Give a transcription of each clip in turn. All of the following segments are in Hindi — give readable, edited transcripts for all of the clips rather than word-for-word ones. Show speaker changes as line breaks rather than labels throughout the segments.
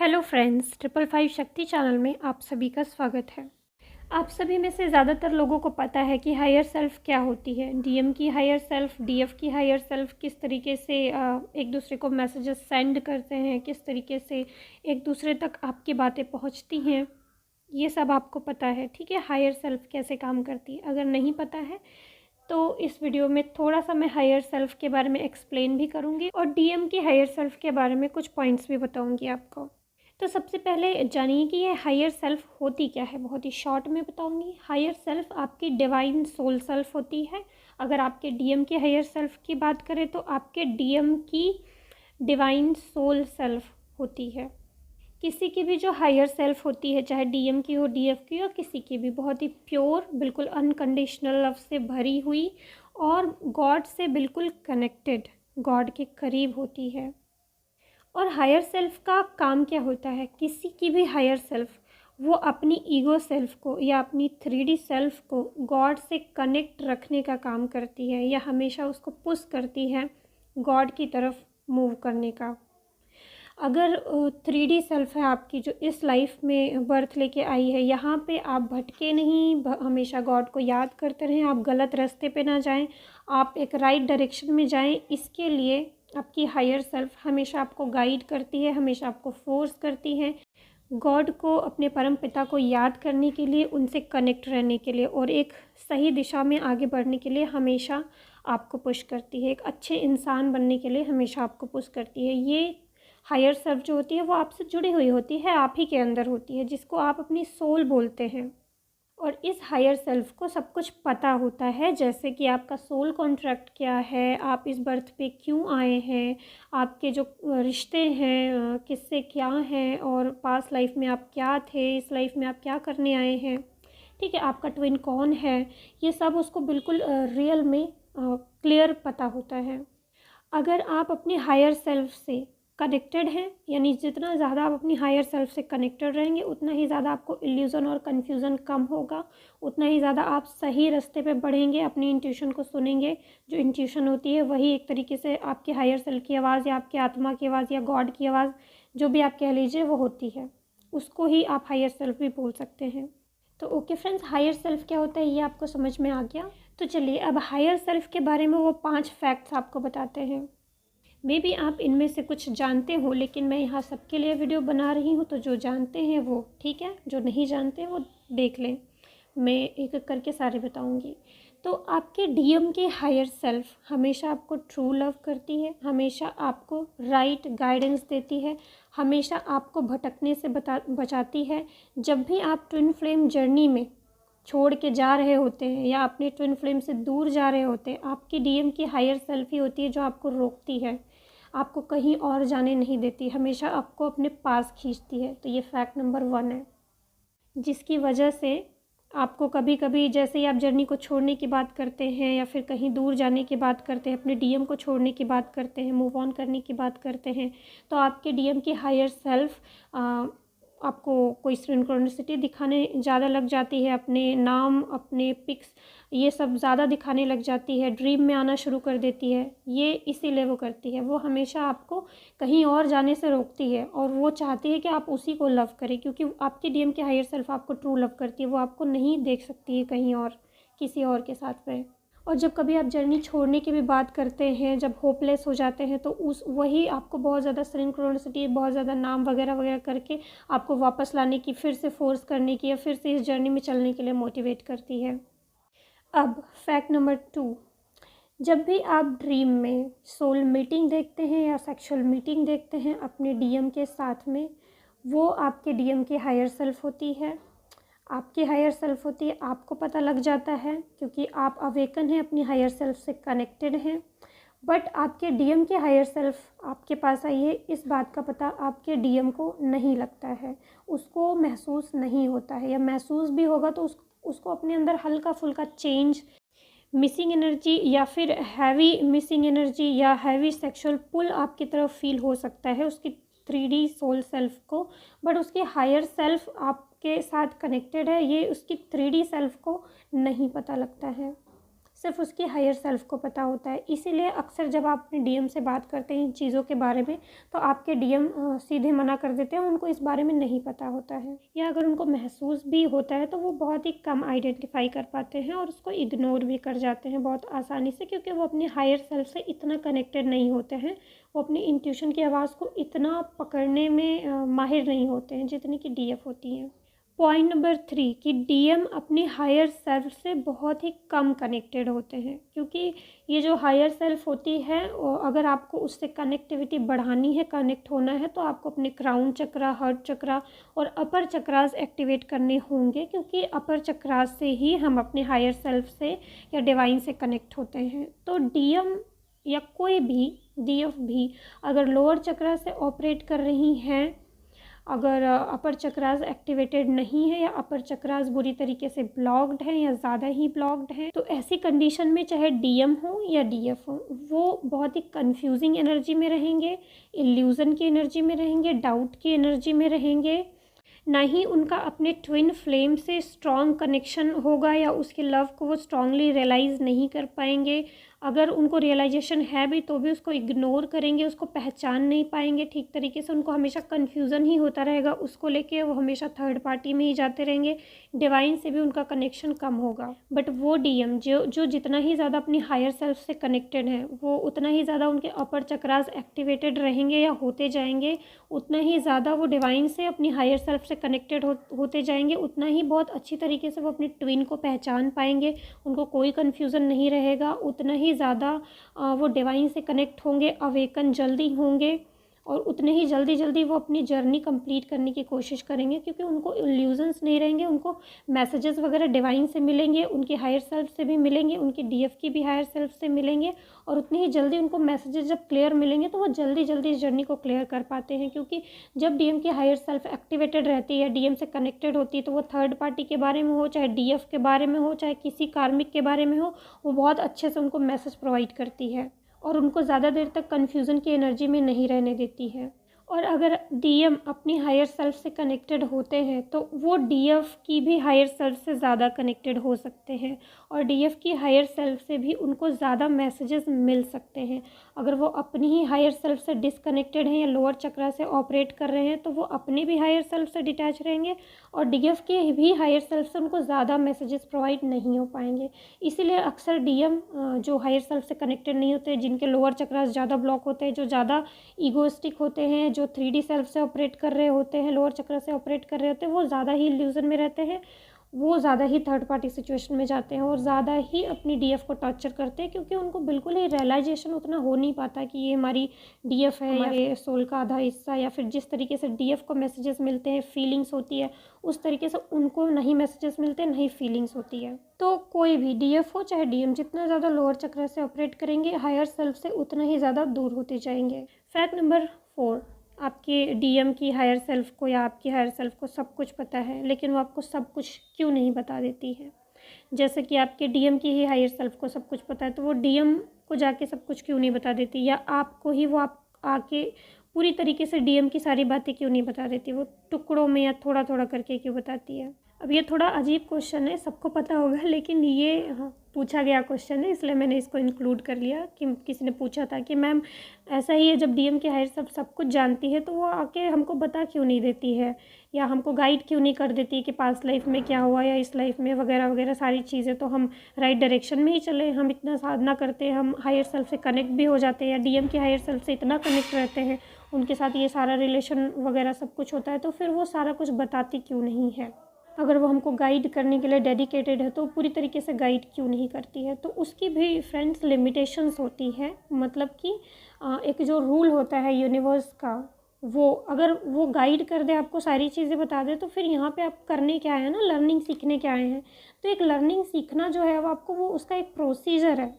हेलो फ्रेंड्स, 555 शक्ति चैनल में आप सभी का स्वागत है। आप सभी में से ज़्यादातर लोगों को पता है कि हायर सेल्फ क्या होती है। डीएम की हायर सेल्फ, डीएफ की हायर सेल्फ किस तरीके से एक दूसरे को मैसेजेस सेंड करते हैं, किस तरीके से एक दूसरे तक आपकी बातें पहुंचती हैं, ये सब आपको पता है। ठीक है, हायर सेल्फ कैसे काम करती है। अगर नहीं पता है तो इस वीडियो में थोड़ा सा मैं हायर सेल्फ के बारे में एक्सप्लेन भी करूँगी और डीएम की हायर सेल्फ के बारे में कुछ पॉइंट्स भी बताऊँगी आपको। तो सबसे पहले जानिए कि ये हायर सेल्फ होती क्या है। बहुत ही शॉर्ट में बताऊंगी। हायर सेल्फ आपकी डिवाइन सोल सेल्फ होती है। अगर आपके डीएम की हायर सेल्फ की बात करें तो आपके डीएम की डिवाइन सोल सेल्फ होती है। किसी की भी जो हायर सेल्फ होती है, चाहे डीएम की हो, डीएफ की हो, किसी की भी, बहुत ही प्योर, बिल्कुल अनकंडीशनल लव से भरी हुई और गॉड से बिल्कुल कनेक्टेड, गॉड के करीब होती है। और हायर सेल्फ का काम क्या होता है? किसी की भी हायर सेल्फ वो अपनी ईगो सेल्फ को या अपनी 3D सेल्फ को गॉड से कनेक्ट रखने का काम करती है, या हमेशा उसको पुश करती है गॉड की तरफ मूव करने का। अगर 3D सेल्फ है आपकी, जो इस लाइफ में बर्थ लेके आई है, यहाँ पे आप भटके नहीं, हमेशा गॉड को याद करते रहें, आप गलत रास्ते पे ना जाएं, आप एक राइट डायरेक्शन में जाएं। इसके लिए आपकी हायर सेल्फ हमेशा आपको गाइड करती है, हमेशा आपको फोर्स करती है गॉड को, अपने परम पिता को याद करने के लिए, उनसे कनेक्ट रहने के लिए और एक सही दिशा में आगे बढ़ने के लिए हमेशा आपको पुश करती है। एक अच्छे इंसान बनने के लिए हमेशा आपको पुश करती है। ये हायर सेल्फ जो होती है वो आपसे जुड़ी हुई होती है, आप ही के अंदर होती है, जिसको आप अपनी सोल बोलते हैं। और इस हायर सेल्फ को सब कुछ पता होता है, जैसे कि आपका सोल कॉन्ट्रैक्ट क्या है, आप इस बर्थ पे क्यों आए हैं, आपके जो रिश्ते हैं किससे क्या हैं, और पास्ट लाइफ में आप क्या थे, इस लाइफ में आप क्या करने आए हैं। ठीक है, आपका ट्विन कौन है, ये सब उसको बिल्कुल रियल में क्लियर पता होता है। अगर आप अपने हायर सेल्फ से कनेक्टेड हैं, यानी जितना ज़्यादा आप अपनी हायर सेल्फ से कनेक्टेड रहेंगे उतना ही ज़्यादा आपको इल्यूज़न और कन्फ्यूज़न कम होगा, उतना ही ज़्यादा आप सही रास्ते पे बढ़ेंगे, अपनी इंट्यूशन को सुनेंगे। जो इंट्यूशन होती है वही एक तरीके से आपके हायर सेल्फ की आवाज़ या आपकी आत्मा की आवाज़ या गॉड की आवाज़, जो भी आप कह लीजिए, वो होती है। उसको ही आप हायर सेल्फ भी बोल सकते हैं। तो ओके फ्रेंड्स, हायर सेल्फ क्या होता है ये आपको समझ में आ गया। तो चलिए अब हायर सेल्फ के बारे में वो 5 फैक्ट्स आपको बताते हैं। मे बी आप इनमें से कुछ जानते हो, लेकिन मैं यहाँ सबके लिए वीडियो बना रही हूँ, तो जो जानते हैं वो ठीक है, जो नहीं जानते वो देख लें। मैं एक एक करके सारे बताऊँगी। तो आपके डीएम की हायर सेल्फ हमेशा आपको ट्रू लव करती है, हमेशा आपको राइट गाइडेंस देती है, हमेशा आपको भटकने से बचाती है। जब भी आप ट्विन फ्लेम जर्नी में छोड़ के जा रहे होते हैं या अपने ट्विन फ्लेम से दूर जा रहे होते हैं, आपकी डीएम की हायर सेल्फ ही होती है जो आपको रोकती है, आपको कहीं और जाने नहीं देती, हमेशा आपको अपने पास खींचती है। तो ये फैक्ट नंबर 1 है, जिसकी वजह से आपको कभी कभी, जैसे ही आप जर्नी को छोड़ने की बात करते हैं या फिर कहीं दूर जाने की बात करते हैं, अपने डीएम को छोड़ने की बात करते हैं, मूव ऑन करने की बात करते हैं, तो आपके डीएम की हायर सेल्फ आपको कोई सिंक्रोनिसिटी दिखाने ज़्यादा लग जाती है, अपने नाम, अपने पिक्स, ये सब ज़्यादा दिखाने लग जाती है, ड्रीम में आना शुरू कर देती है। ये इसीलिए वो करती है, वो हमेशा आपको कहीं और जाने से रोकती है और वो चाहती है कि आप उसी को लव करें, क्योंकि आपकी डीएम की हायर सेल्फ आपको ट्रू लव करती है, वो आपको नहीं देख सकती है कहीं और, किसी और के साथ में। और जब कभी आप जर्नी छोड़ने की भी बात करते हैं, जब होपलेस हो जाते हैं, तो उस वही आपको बहुत ज़्यादा सिंक्रोनिसिटी, बहुत ज़्यादा नाम वगैरह वगैरह करके आपको वापस लाने की, फिर से फोर्स करने की या फिर से इस जर्नी में चलने के लिए मोटिवेट करती है। अब फैक्ट नंबर 2, जब भी आप ड्रीम में सोल मीटिंग देखते हैं या सेक्सुअल मीटिंग देखते हैं अपने डीएम के साथ में, वो आपके डीएम की हायर सेल्फ होती है, आपकी हायर सेल्फ होती है। आपको पता लग जाता है क्योंकि आप अवेकन हैं, अपनी हायर सेल्फ से कनेक्टेड हैं। बट आपके डीएम के हायर सेल्फ आपके पास आई है, इस बात का पता आपके डीएम को नहीं लगता है, उसको महसूस नहीं होता है, या महसूस भी होगा तो उसको अपने अंदर हल्का फुल्का चेंज, मिसिंग एनर्जी या फिर हैवी मिसिंग एनर्जी या हैवी सेक्सुअल पुल आपकी तरफ फील हो सकता है उसकी 3D सोल सेल्फ को। बट उसकी हायर सेल्फ आपके साथ कनेक्टेड है, ये उसकी 3D सेल्फ को नहीं पता लगता है। सिर्फ उसकी हायर सेल्फ को पता होता है। इसीलिए अक्सर जब आप अपने डीएम से बात करते हैं इन चीज़ों के बारे में, तो आपके डीएम सीधे मना कर देते हैं, उनको इस बारे में नहीं पता होता है, या अगर उनको महसूस भी होता है तो वो बहुत ही कम आइडेंटिफाई कर पाते हैं और उसको इग्नोर भी कर जाते हैं बहुत आसानी से, क्योंकि वो अपने हायर सेल्फ से इतना कनेक्टेड नहीं होते हैं, वो अपनी इंट्यूशन की आवाज़ को इतना पकड़ने में माहिर नहीं होते हैं जितनी कि डीएफ होती हैं। पॉइंट नंबर 3 कि डीएम अपनी हायर सेल्फ से बहुत ही कम कनेक्टेड होते हैं, क्योंकि ये जो हायर सेल्फ होती है, अगर आपको उससे कनेक्टिविटी बढ़ानी है, कनेक्ट होना है, तो आपको अपने क्राउन चक्रा, हार्ट चक्रा और अपर चक्रास एक्टिवेट करने होंगे, क्योंकि अपर चक्रास से ही हम अपने हायर सेल्फ से या डिवाइन से कनेक्ट होते हैं। तो डीएम या कोई भी डीएफ भी अगर लोअर चक्रा से ऑपरेट कर रही हैं, अगर अपर चक्रास एक्टिवेटेड नहीं है या अपर चक्रास बुरी तरीके से ब्लॉक्ड है या ज़्यादा ही ब्लॉक्ड है, तो ऐसी कंडीशन में चाहे डीएम हो या डीएफ हो, वो बहुत ही कंफ्यूजिंग एनर्जी में रहेंगे, इल्यूज़न की एनर्जी में रहेंगे, डाउट की एनर्जी में रहेंगे, ना ही उनका अपने ट्विन फ्लेम से स्ट्रॉन्ग कनेक्शन होगा या उसके लव को वो स्ट्रांगली रियलाइज़ नहीं कर पाएंगे। अगर उनको रियलाइजेशन है भी तो भी उसको इग्नोर करेंगे, उसको पहचान नहीं पाएंगे ठीक तरीके से, उनको हमेशा कन्फ्यूज़न ही होता रहेगा उसको लेके, वो हमेशा थर्ड पार्टी में ही जाते रहेंगे, डिवाइन से भी उनका कनेक्शन कम होगा। बट वो डीएम जो जितना ही ज़्यादा अपनी हायर सेल्फ से कनेक्टेड है, वो उतना ही ज़्यादा उनके अपर चक्रास एक्टिवेटेड रहेंगे या होते जाएंगे, उतना ही ज़्यादा वो डिवाइन से अपनी हायर सेल्फ से कनेक्टेड होते जाएंगे, उतना ही बहुत अच्छी तरीके से वो अपने ट्विन को पहचान पाएंगे, उनको कोई कन्फ्यूज़न नहीं रहेगा, उतना ही ज़्यादा वो डिवाइन से कनेक्ट होंगे, अवेकन जल्दी होंगे, और उतने ही जल्दी वो अपनी जर्नी कंप्लीट करने की कोशिश करेंगे, क्योंकि उनको इल्यूजन्स नहीं रहेंगे, उनको मैसेजेस वगैरह डिवाइन से मिलेंगे, उनकी हायर सेल्फ से भी मिलेंगे, उनकी डीएफ की भी हायर सेल्फ से मिलेंगे, और उतनी ही जल्दी उनको मैसेजेस जब क्लियर मिलेंगे तो वो जल्दी इस जर्नी को क्लियर कर पाते हैं। क्योंकि जब डीएम की हायर सेल्फ एक्टिवेटेड रहती है, डीएम से कनेक्टेड होती है, तो वो थर्ड पार्टी के बारे में हो, चाहे डीएफ के बारे में हो, चाहे किसी कार्मिक के बारे में हो, वो बहुत अच्छे से उनको मैसेज प्रोवाइड करती है और उनको ज़्यादा देर तक कन्फ्यूज़न की एनर्जी में नहीं रहने देती है। और अगर डीएम अपनी हायर सेल्फ से कनेक्टेड होते हैं तो वो डीएफ की भी हायर सेल्फ से ज़्यादा कनेक्टेड हो सकते हैं, और डीएफ की हायर सेल्फ से भी उनको ज़्यादा मैसेजेस मिल सकते हैं। अगर वो अपनी ही हायर सेल्फ से डिसकनेक्टेड हैं या लोअर चक्रा से ऑपरेट कर रहे हैं तो वो अपनी भी हायर सेल्फ से डिटैच रहेंगे, और डीएफ की भी हायर सेल्फ से उनको ज़्यादा मैसेजेस प्रोवाइड नहीं हो पाएंगे। इसीलिए अक्सर डीएम जो हायर सेल्फ से कनेक्टेड नहीं होते, जिनके लोअर चक्रास ज़्यादा ब्लॉक होते हैं, जो ज़्यादा ईगोइस्टिक होते हैं, जो 3D सेल्फ से ऑपरेट कर रहे होते हैं, लोअर चक्र से ऑपरेट कर रहे होते हैं, वो ज़्यादा ही इल्यूजन में रहते हैं, वो ज़्यादा ही थर्ड पार्टी सिचुएशन में जाते हैं और ज़्यादा ही अपनी डीएफ को टॉर्चर करते हैं, क्योंकि उनको बिल्कुल ही रियलाइजेशन उतना हो नहीं पाता कि ये हमारी डीएफ है, हमारे सोल का आधा हिस्सा, या फिर जिस तरीके से डीएफ को मैसेजेस मिलते हैं, फीलिंग्स होती है, उस तरीके से उनको नहीं मैसेजेस मिलते, नहीं फीलिंग्स होती है। तो कोई भी डीएफ हो चाहे डीएम, जितना ज़्यादा लोअर चक्र से ऑपरेट करेंगे, हायर सेल्फ से उतना ही ज़्यादा दूर होते जाएंगे। फैक्ट नंबर 4, आपके डीएम की हायर सेल्फ को या आपकी हायर सेल्फ को सब कुछ पता है, लेकिन वो आपको सब कुछ क्यों नहीं बता देती है। जैसे कि आपके डीएम की ही हायर सेल्फ को सब कुछ पता है, तो वो डीएम को जाके सब कुछ क्यों नहीं बता देती, या आपको ही वो आप आके पूरी तरीके से डीएम की सारी बातें क्यों नहीं बता देती, वो टुकड़ों में या थोड़ा थोड़ा करके क्यों बताती है। अब ये थोड़ा अजीब क्वेश्चन है, सबको पता होगा, लेकिन ये पूछा गया क्वेश्चन है, इसलिए मैंने इसको इंक्लूड कर लिया। कि किसी ने पूछा था कि मैम ऐसा ही है, जब डीएम की हायर सब कुछ जानती है तो वो आके हमको बता क्यों नहीं देती है, या हमको गाइड क्यों नहीं कर देती कि पास्ट लाइफ में क्या हुआ या इस लाइफ में वगैरह वगैरह सारी चीज़ें, तो हम राइट डायरेक्शन में ही चले, हम इतना साधना करते हैं, हम हायर सेल्फ से कनेक्ट भी हो जाते हैं, या डीएम की हायर सेल्फ से इतना कनेक्ट रहते हैं, उनके साथ ये सारा रिलेशन वगैरह सब कुछ होता है, तो फिर वो सारा कुछ बताती क्यों नहीं है। अगर वो हमको गाइड करने के लिए डेडिकेटेड है तो पूरी तरीके से गाइड क्यों नहीं करती है। तो उसकी भी फ्रेंड्स लिमिटेशंस होती है, मतलब कि एक जो रूल होता है यूनिवर्स का, वो अगर वो गाइड कर दे, आपको सारी चीज़ें बता दे, तो फिर यहाँ पे आप करने क्या आए हैं ना, लर्निंग सीखने क्या आए हैं। तो एक लर्निंग सीखना जो है वो आपको, वो उसका एक प्रोसीजर है,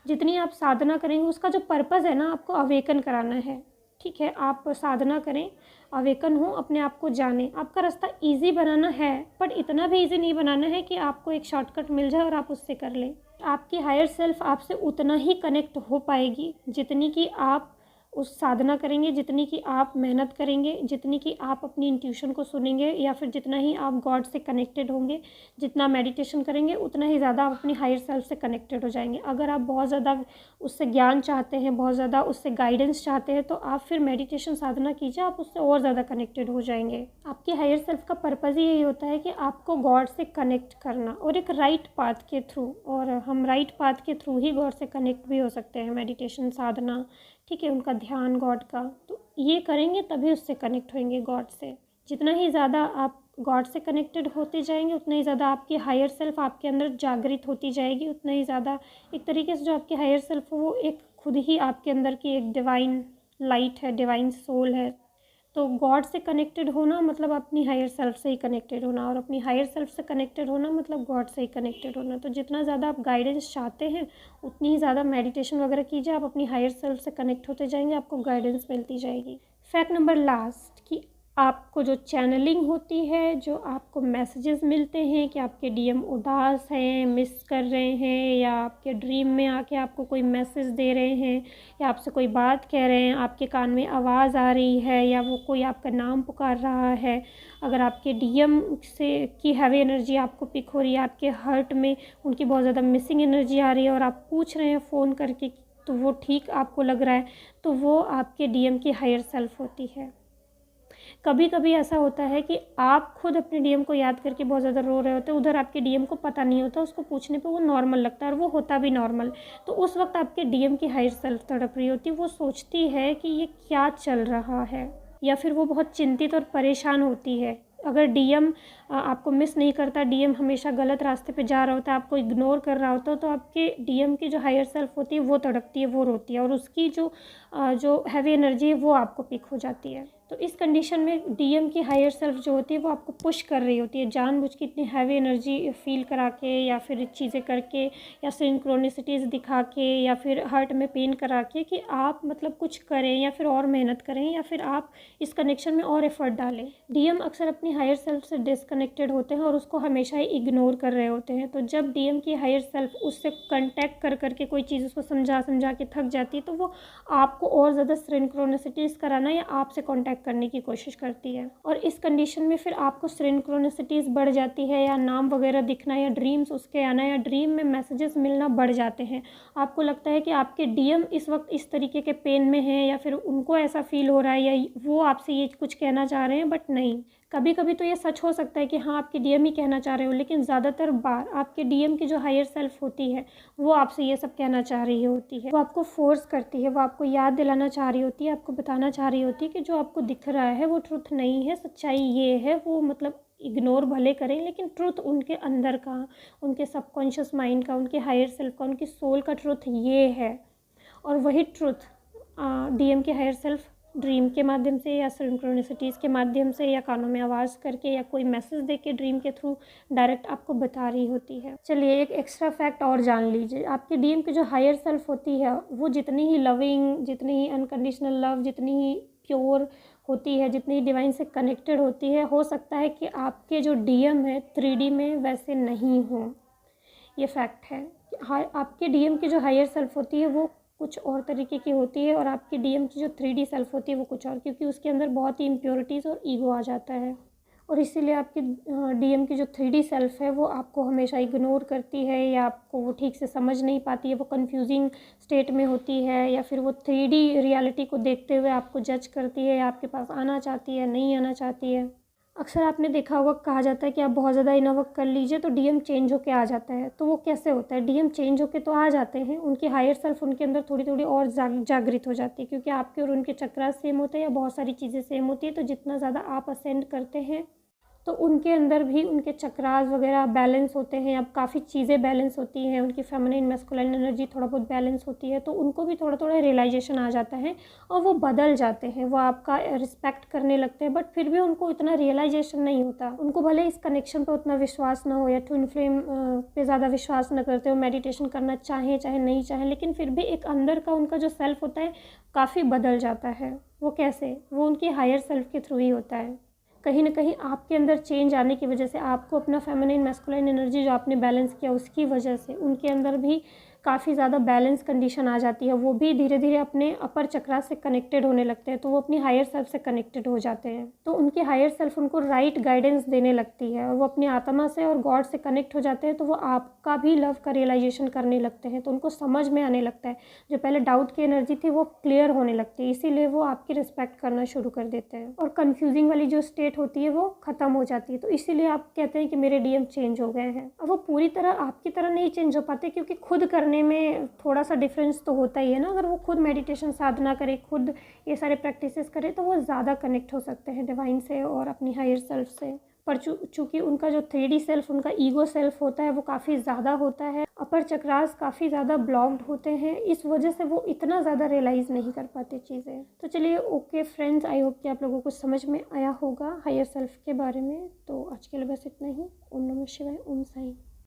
जितनी आप साधना करेंगे उसका जो पर्पज़ है ना, आपको अवेकन कराना है। ठीक है, आप साधना करें, अवेकन हो, अपने आप को जाने, आपका रास्ता इजी बनाना है, बट इतना भी इजी नहीं बनाना है कि आपको एक शॉर्टकट मिल जाए और आप उससे कर लें। आपकी हायर सेल्फ आपसे उतना ही कनेक्ट हो पाएगी जितनी कि आप उस साधना करेंगे, जितनी कि आप मेहनत करेंगे, जितनी कि आप अपनी इंट्यूशन को सुनेंगे, या फिर जितना ही आप गॉड से कनेक्टेड होंगे, जितना मेडिटेशन करेंगे, उतना ही ज़्यादा आप अपनी हायर सेल्फ से कनेक्टेड हो जाएंगे। अगर आप बहुत ज़्यादा उससे ज्ञान चाहते हैं, बहुत ज़्यादा उससे गाइडेंस चाहते हैं, तो आप फिर मेडिटेशन साधना कीजिए, आप उससे और ज़्यादा कनेक्टेड हो जाएंगे। आपकी हायर सेल्फ का पर्पज़ ही यही होता है कि आपको गॉड से कनेक्ट करना, और एक राइट पाथ के थ्रू। और हम राइट पाथ के थ्रू ही गॉड से कनेक्ट भी हो सकते हैं, मेडिटेशन साधना, ठीक है, उनका ध्यान गॉड का, तो ये करेंगे तभी उससे कनेक्ट होंगे गॉड से। जितना ही ज़्यादा आप गॉड से कनेक्टेड होते जाएंगे, उतना ही ज़्यादा आपकी हायर सेल्फ आपके अंदर जागृत होती जाएगी, उतना ही ज़्यादा एक तरीके से जो आपकी हायर सेल्फ है वो एक खुद ही आपके अंदर की एक डिवाइन लाइट है, डिवाइन सोल है। तो गॉड से कनेक्टेड होना मतलब अपनी हायर सेल्फ से ही कनेक्टेड होना, और अपनी हायर सेल्फ से कनेक्टेड होना मतलब गॉड से ही कनेक्टेड होना। तो जितना ज़्यादा आप गाइडेंस चाहते हैं, उतनी ही ज़्यादा मेडिटेशन वगैरह कीजिए, आप अपनी हायर सेल्फ से कनेक्ट होते जाएंगे, आपको गाइडेंस मिलती जाएगी। फैक्ट नंबर लास्ट, कि आपको जो चैनलिंग होती है, जो आपको मैसेजेस मिलते हैं कि आपके डीएम उदास हैं, मिस कर रहे हैं, या आपके ड्रीम में आके आपको कोई मैसेज दे रहे हैं, या आपसे कोई बात कह रहे हैं, आपके कान में आवाज़ आ रही है, या वो कोई आपका नाम पुकार रहा है, अगर आपके डीएम से की हैवी एनर्जी आपको पिक हो रही है, आपके हर्ट में उनकी बहुत ज़्यादा मिसिंग एनर्जी आ रही है, और आप पूछ रहे हैं फ़ोन करके तो वो ठीक आपको लग रहा है, तो वो आपके डीएम की हायर सेल्फ होती है। कभी कभी ऐसा होता है कि आप खुद अपने डीएम को याद करके बहुत ज़्यादा रो रहे होते हैं, उधर आपके डीएम को पता नहीं होता, उसको पूछने पे वो नॉर्मल लगता है, और वो होता भी नॉर्मल। तो उस वक्त आपके डीएम की हायर सेल्फ तड़प रही होती है, वो सोचती है कि ये क्या चल रहा है, या फिर वो बहुत चिंतित और परेशान होती है। अगर डीएम आपको मिस नहीं करता, डीएम हमेशा गलत रास्ते पे जा रहा होता है, आपको इग्नोर कर रहा होता है, तो आपके डीएम की जो हायर सेल्फ होती है वो तड़पती है, वो रोती है, और उसकी जो हैवी एनर्जी है वो आपको पिक हो जाती है। तो इस कंडीशन में डीएम की हायर सेल्फ जो होती है वो आपको पुश कर रही होती है, जानबूझ के इतनी हैवी एनर्जी फील करा के, या फिर चीज़ें करके, या सिंक्रोनिसिटीज़ दिखा के, या फिर हार्ट में पेन करा के, कि आप मतलब कुछ करें, या फिर और मेहनत करें, या फिर आप इस कनेक्शन में और एफर्ट डालें। डीएम अक्सर अपनी हायर सेल्फ से डिसकनेक्टेड होते हैं और उसको हमेशा ही इग्नोर कर रहे होते हैं। तो जब डीएम की हायर सेल्फ उससे कंटेक्ट कर करके कोई चीज़ उसको समझा समझा के थक जाती है, तो वो आपको और ज़्यादा सिंक्रोनिसिटीज़ कराना या आपसे कॉन्टैक्ट करने की कोशिश करती है। और इस कंडीशन में फिर आपको सिंक्रोनिसिटीज़ बढ़ जाती है, या नाम वगैरह दिखना, या ड्रीम्स उसके आना, या ड्रीम में मैसेजेस मिलना बढ़ जाते हैं। आपको लगता है कि आपके डीएम इस वक्त इस तरीके के पेन में हैं, या फिर उनको ऐसा फील हो रहा है, या वो आपसे ये कुछ कहना चाह रहे हैं, बट नहीं। कभी कभी तो ये सच हो सकता है कि हाँ आपके डीएम ही कहना चाह रहे हो, लेकिन ज़्यादातर बार आपके डीएम की जो हायर सेल्फ होती है वो आपसे ये सब कहना चाह रही होती है, वो आपको फोर्स करती है, वो आपको याद दिलाना चाह रही होती है, आपको बताना चाह रही होती है कि जो आपको दिख रहा है वो ट्रुथ नहीं है, सच्चाई ये है। वो मतलब इग्नोर भले करें, लेकिन ट्रुथ उनके अंदर का, उनके सबकॉन्शियस माइंड का, उनके हायर सेल्फ का, उनकी सोल का ट्रुथ ये है। और वही ट्रुथ डीएम की हायर सेल्फ ड्रीम के माध्यम से, या सिंक्रोनिसिटीज़ के माध्यम से, या कानों में आवाज़ करके, या कोई मैसेज दे के ड्रीम के थ्रू डायरेक्ट आपको बता रही होती है। चलिए एक एक्स्ट्रा फैक्ट और जान लीजिए, आपके डीएम की जो हायर सेल्फ होती है वो जितनी ही लविंग, जितनी ही अनकंडीशनल लव, जितनी ही प्योर होती है, जितनी ही डिवाइन से कनेक्टेड होती है, हो सकता है कि आपके जो डीएम है 3D में वैसे नहीं हो। ये फैक्ट है। आपके डीएम की जो हायर सेल्फ होती है वो कुछ और तरीके की होती है, और आपके डीएम की जो 3D सेल्फ होती है वो कुछ और, क्योंकि उसके अंदर बहुत ही इम्प्योरिटीज़ और ईगो आ जाता है। और इसीलिए आपकी डीएम की जो 3D सेल्फ है वो आपको हमेशा इग्नोर करती है, या आपको वो ठीक से समझ नहीं पाती है, वो कंफ्यूजिंग स्टेट में होती है, या फिर वो 3D रियलिटी को देखते हुए आपको जज करती है, या आपके पास आना चाहती है, नहीं आना चाहती है। अक्सर आपने देखा होगा, कहा जाता है कि आप बहुत ज़्यादा इनर वर्क कर लीजिए तो डीएम चेंज होके आ जाता है। तो वो कैसे होता है? डीएम चेंज होके तो आ जाते हैं, उनकी हायर सेल्फ उनके अंदर थोड़ी थोड़ी और जागृत हो जाती है, क्योंकि आपके और उनके चक्रा सेम होते हैं, या बहुत सारी चीज़ें सेम होती है। तो जितना ज़्यादा आप असेंड करते हैं तो उनके अंदर भी उनके चक्रास वगैरह बैलेंस होते हैं, अब काफ़ी चीज़ें बैलेंस होती हैं, उनकी फेमिनिन मैस्कुलिन एनर्जी थोड़ा बहुत बैलेंस होती है, तो उनको भी थोड़ा थोड़ा रियलाइजेशन आ जाता है और वो बदल जाते हैं, वो आपका रिस्पेक्ट करने लगते हैं। बट फिर भी उनको इतना रियलाइजेशन नहीं होता, उनको भले इस कनेक्शन पर उतना विश्वास ना हो, या ट्विन फ्लेम पे ज़्यादा विश्वास न करते हो, मेडिटेशन करना चाहें चाहे नहीं चाहें, लेकिन फिर भी एक अंदर का उनका जो सेल्फ होता है काफ़ी बदल जाता है। वो कैसे? वो उनकी हायर सेल्फ के थ्रू ही होता है। कहीं ना कहीं आपके अंदर चेंज आने की वजह से, आपको अपना फेमिनिन मैस्कुलिन एनर्जी जो आपने बैलेंस किया उसकी वजह से उनके अंदर भी काफ़ी ज़्यादा बैलेंस कंडीशन आ जाती है, वो भी धीरे धीरे अपने अपर चक्रा से कनेक्टेड होने लगते हैं, तो वो अपनी हायर सेल्फ से कनेक्टेड हो जाते हैं। तो उनकी हायर सेल्फ उनको राइट गाइडेंस देने लगती है और वो अपनी आत्मा से और गॉड से कनेक्ट हो जाते हैं, तो वो आपका भी लव का रियलाइजेशन करने लगते हैं। तो उनको समझ में आने लगता है, जो पहले डाउट की एनर्जी थी वो क्लियर होने लगती है, इसीलिए वो आपकी रिस्पेक्ट करना शुरू कर देते हैं और कंफ्यूजिंग वाली जो स्टेट होती है वो ख़त्म हो जाती है। तो इसीलिए आप कहते हैं कि मेरे डीएम चेंज हो गए हैं। अब वो पूरी तरह आपकी तरह नहीं चेंज हो पाते, क्योंकि खुद करने में थोड़ा सा डिफरेंस तो होता ही है ना। अगर वो खुद मेडिटेशन साधना करे, खुद ये सारे प्रैक्टिसेस करे, तो वो ज़्यादा कनेक्ट हो सकते हैं डिवाइन से और अपनी हायर सेल्फ से। पर चूँकि उनका जो 3D सेल्फ, उनका ईगो सेल्फ होता है, वो काफ़ी ज़्यादा होता है, अपर चक्रास काफ़ी ज़्यादा ब्लॉक्ड होते हैं, इस वजह से वो इतना ज़्यादा रियलाइज़ नहीं कर पाते चीज़ें। तो चलिए ओके फ्रेंड्स, आई होप कि आप लोगों को समझ में आया होगा हायर सेल्फ के बारे में। तो आज के लिए बस इतना ही। ओम नमः शिवाय, ओम साईं।